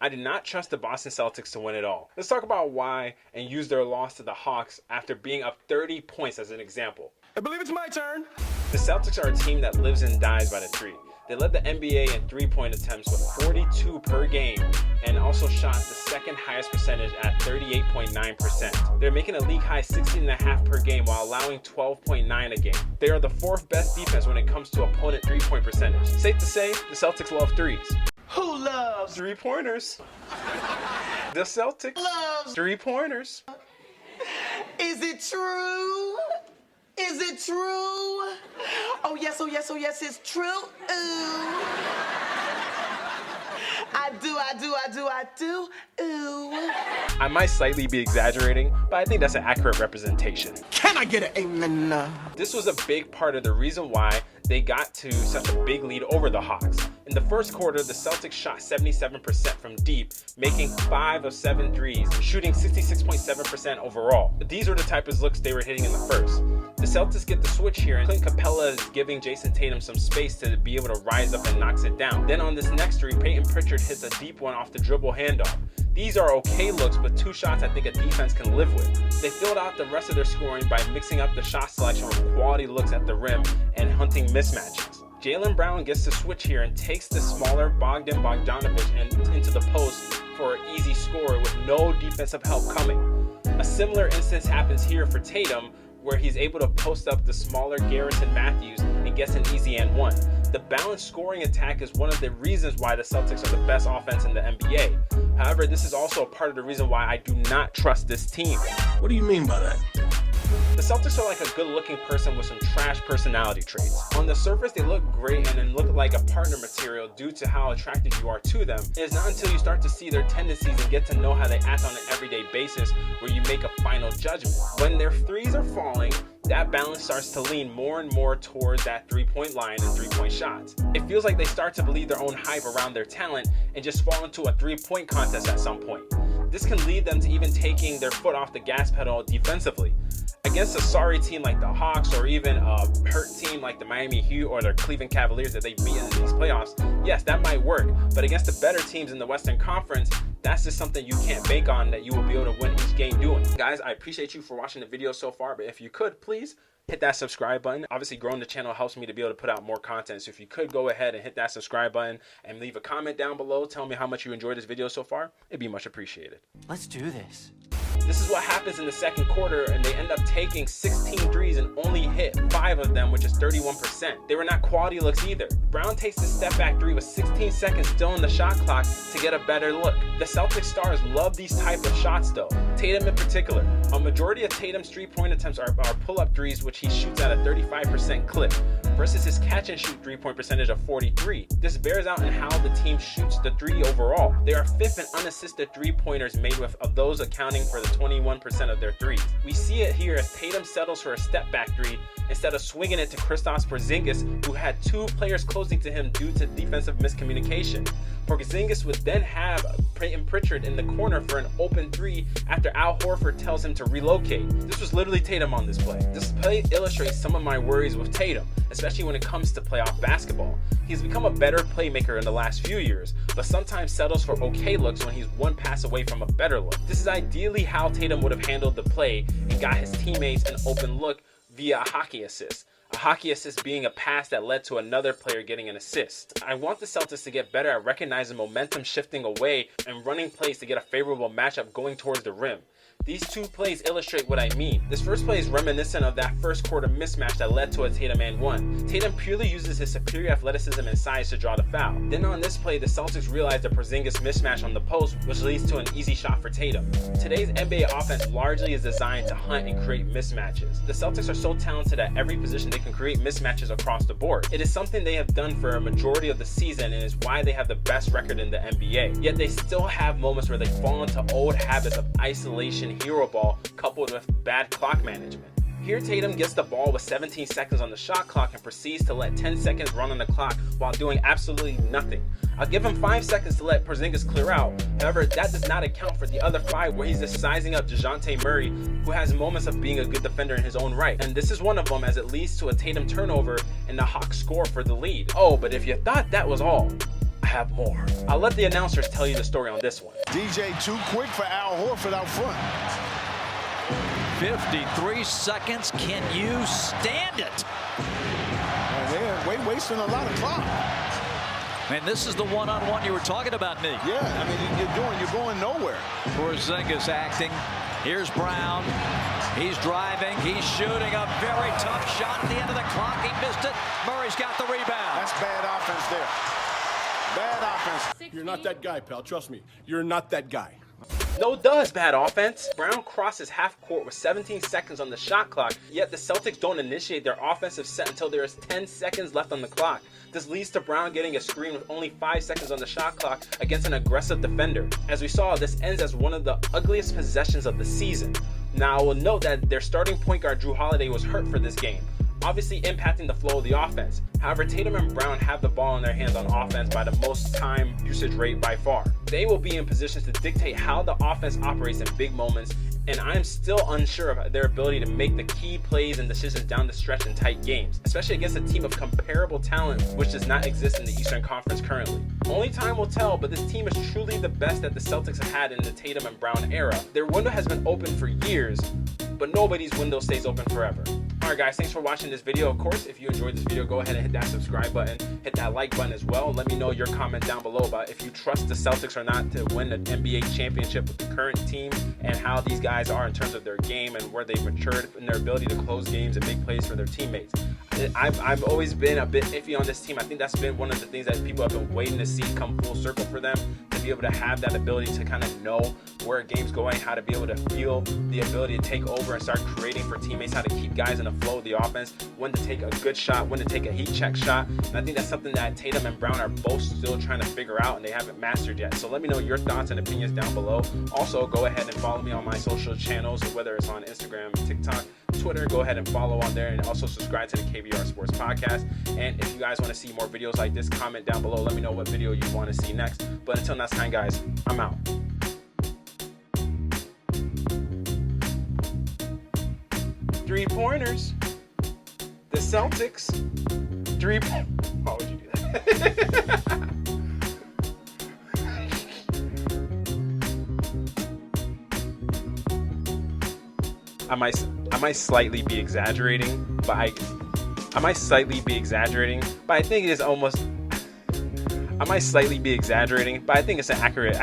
I did not trust the Boston Celtics to win it all. Let's talk about why and use their loss to the Hawks after being up 30 points as an example. I believe it's my turn. The Celtics are a team that lives and dies by the three. They led the NBA in three-point attempts with 42 per game and also shot the second highest percentage at 38.9%. They're making a league-high 16.5 per game while allowing 12.9 a game. They are the fourth best defense when it comes to opponent three-point percentage. Safe to say, the Celtics love threes. Who loves Three-pointers. The Celtics loves three-pointers. Is it true? Is it true? Oh yes, oh yes, oh yes, it's true. Ooh. I do. Ooh. I might slightly be exaggerating, but I think that's an accurate representation. Can I get an amen? This was a big part of the reason why they got to such a big lead over the Hawks. In the first quarter, the Celtics shot 77% from deep, making 5 of 7 threes, shooting 66.7% overall. These are the type of looks they were hitting in the first. The Celtics get the switch here, and Clint Capella is giving Jason Tatum some space to be able to rise up and knocks it down. Then on this next three, Peyton Pritchard hits a deep one off the dribble handoff. These are okay looks, but 2 shots I think a defense can live with. They filled out the rest of their scoring by mixing up the shot selection with quality looks at the rim and hunting mismatches. Jaylen Brown gets the switch here and takes the smaller Bogdan Bogdanovic into the post for an easy score with no defensive help coming. A similar instance happens here for Tatum, where he's able to post up the smaller Garrison Matthews and gets an easy and one. The balanced scoring attack is one of the reasons why the Celtics are the best offense in the NBA. However, this is also a part of the reason why I do not trust this team. What do you mean by that? The Celtics are like a good-looking person with some trash personality traits. On the surface, they look great and then look like a partner material due to how attracted you are to them. It is not until you start to see their tendencies and get to know how they act on an everyday basis where you make a final judgment. When their threes are falling, that balance starts to lean more and more towards that three-point line and three-point shots. It feels like they start to believe their own hype around their talent and just fall into a three-point contest at some point. This can lead them to even taking their foot off the gas pedal defensively. Against a sorry team like the Hawks or even a hurt team like the Miami Heat or the Cleveland Cavaliers that they've beaten in these playoffs, yes, that might work. But against the better teams in the Western Conference, that's just something you can't bank on that you will be able to win each game doing. Guys, I appreciate you for watching the video so far, but if you could, please hit that subscribe button. Obviously, growing the channel helps me to be able to put out more content. So if you could go ahead and hit that subscribe button and leave a comment down below, tell me how much you enjoyed this video so far, it'd be much appreciated. Let's do this. This is what happens in the second quarter, and they end up taking 16 threes and only hit 5 of them, which is 31%. They were not quality looks either. Brown takes the step back 3 with 16 seconds still in the shot clock to get a better look. The Celtics stars love these type of shots though. Tatum in particular. A majority of Tatum's three-point attempts are pull-up threes, which he shoots at a 35% clip, versus his catch-and-shoot three-point percentage of 43. This bears out in how the team shoots the three overall. They are 5th in unassisted three-pointers made with, of those accounting for the 21% of their threes. We see it here as Tatum settles for a step-back 3 instead of swinging it to Kristaps Porzingis, who had 2 players closing to him due to defensive miscommunication. Porzingis would then have Peyton Pritchard in the corner for an open 3 after Al Horford tells him to relocate. This was literally Tatum on this play. This play illustrates some of my worries with Tatum, especially when it comes to playoff basketball. He's become a better playmaker in the last few years, but sometimes settles for okay looks when he's one pass away from a better look. This is ideally how Tatum would have handled the play and got his teammates an open look via a hockey assist. A hockey assist being a pass that led to another player getting an assist. I want the Celtics to get better at recognizing momentum shifting away and running plays to get a favorable matchup going towards the rim. These 2 plays illustrate what I mean. This first play is reminiscent of that first quarter mismatch that led to a Tatum and 1. Tatum purely uses his superior athleticism and size to draw the foul. Then on this play, the Celtics realize the Porzingis mismatch on the post, which leads to an easy shot for Tatum. Today's NBA offense largely is designed to hunt and create mismatches. The Celtics are so talented at every position they can create mismatches across the board. It is something they have done for a majority of the season and is why they have the best record in the NBA. Yet they still have moments where they fall into old habits of isolation hero ball coupled with bad clock management. Here Tatum gets the ball with 17 seconds on the shot clock and proceeds to let 10 seconds run on the clock while doing absolutely nothing. I'll give him 5 seconds to let Porzingis clear out. However, that does not account for the other 5 where he's just sizing up DeJounte Murray, who has moments of being a good defender in his own right. And this is one of them, as it leads to a Tatum turnover and the Hawks score for the lead. Oh, but if you thought that was all, I have more. I'll let the announcers tell you the story on this one. DJ too quick for Al Horford out front. 53 seconds. Can you stand it? They're wasting a lot of clock. And this is the one-on-one you were talking about, Nick. Yeah, I mean, you're going nowhere. Porzingis acting. Here's Brown. He's driving. He's shooting a very tough shot at the end of the clock. He missed it. Murray's got the rebound. That's bad offense there. Bad offense. You're not that guy, pal. Trust me. You're not that guy. No does bad offense. Brown crosses half court with 17 seconds on the shot clock, yet the Celtics don't initiate their offensive set until there is 10 seconds left on the clock. This leads to Brown getting a screen with only 5 seconds on the shot clock against an aggressive defender. As we saw, this ends as one of the ugliest possessions of the season. Now, I will note that their starting point guard Drew Holiday was hurt for this game, obviously impacting the flow of the offense. However, Tatum and Brown have the ball in their hands on offense by the most time usage rate by far. They will be in positions to dictate how the offense operates in big moments, and I am still unsure of their ability to make the key plays and decisions down the stretch in tight games, especially against a team of comparable talent which does not exist in the Eastern Conference currently. Only time will tell, but this team is truly the best that the Celtics have had in the Tatum and Brown era. Their window has been open for years, but nobody's window stays open forever. Alright guys, thanks for watching this video. Of course, if you enjoyed this video, go ahead and hit that subscribe button, hit that like button as well. Let me know your comment down below about if you trust the Celtics or not to win an NBA championship with the current team, and how these guys are in terms of their game and where they've matured in their ability to close games and make plays for their teammates. I've always been a bit iffy on this team. I think that's been one of the things that people have been waiting to see come full circle for them, to be able to have that ability to kind of know where a game's going, how to be able to feel the ability to take over and start creating for teammates, how to keep guys in the flow of the offense, when to take a good shot, when to take a heat check shot. And I think that's something that Tatum and Brown are both still trying to figure out, and they haven't mastered yet. So let me know your thoughts and opinions down below. Also, go ahead and follow me on my social channels, whether it's on Instagram, TikTok, Twitter. Go ahead and follow on there, and also subscribe to the KBR Sports Podcast. And if you guys want to see more videos like this, comment down below. Let me know what video you want to see next. But until next time, guys, I'm out. 3-pointers. The Celtics. Why would you do that? I might slightly be exaggerating, but I think it is almost. I might slightly be exaggerating, but I think it's an accurate.